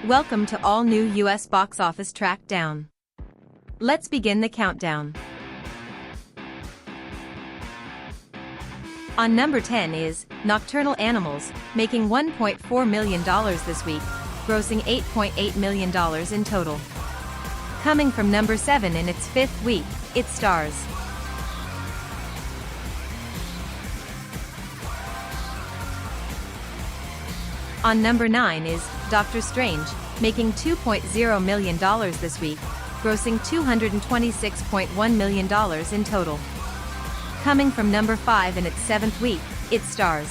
Welcome to all new US box office track down. Let's begin the countdown. On number 10 is Nocturnal Animals, making $1.4 million this week, grossing $8.8 million in total. Coming from number 7 in its 5th week, it stars On number 9 is Doctor Strange, making $2.0 million this week, grossing $226.1 million in total. Coming from number 5 in its 7th week, it stars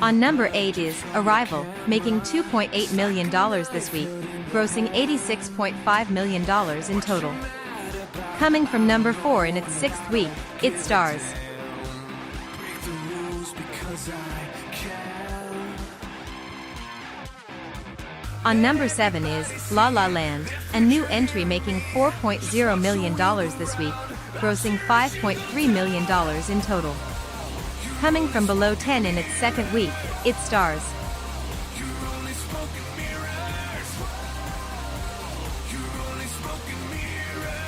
On number 8 is Arrival, making $2.8 million this week, grossing $86.5 million in total. Coming from number 4 in its 6th week, it stars On number 7 is La La Land, a new entry making $4.0 million this week, grossing $5.3 million in total. Coming from below 10 in its 2nd week, it stars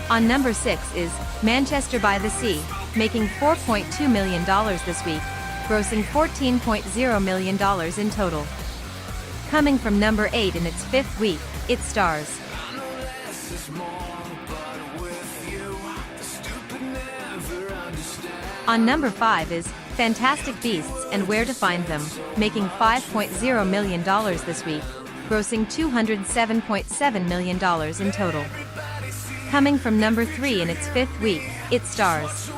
On number 6 is Manchester by the Sea, making $4.2 million this week, grossing $14.0 million in total. Coming from number 8 in its 5th week, it stars On number 5 is Fantastic Beasts and Where to Find Them, making $5.0 million this week, grossing $207.7 million in total. Coming from number 3 in its 5th week, it stars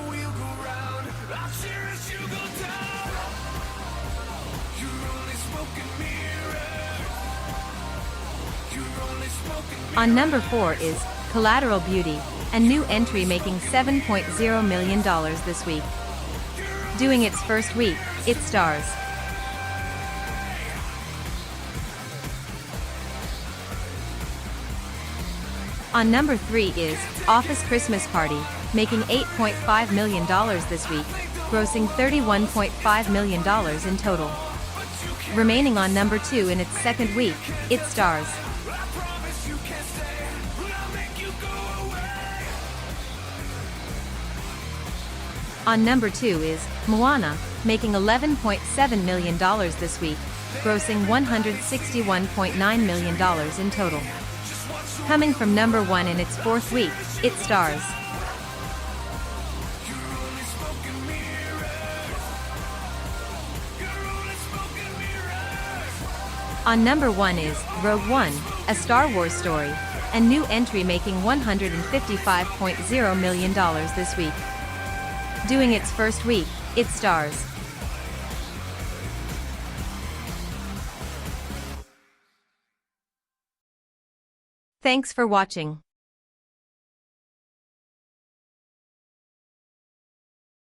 On number 4 is Collateral Beauty, a new entry making $7.0 million this week. Doing its first week, it stars On number 3 is Office Christmas Party, making $8.5 million this week, grossing $31.5 million in total. Remaining on number 2 in its 2nd week, it stars On number 2 is Moana, making $11.7 million this week, grossing $161.9 million in total. Coming from number 1 in its 4th week, it stars On number 1 is Rogue One, a Star Wars story, a new entry making $155.0 million this week. Doing its first week, it stars Thanks for watching.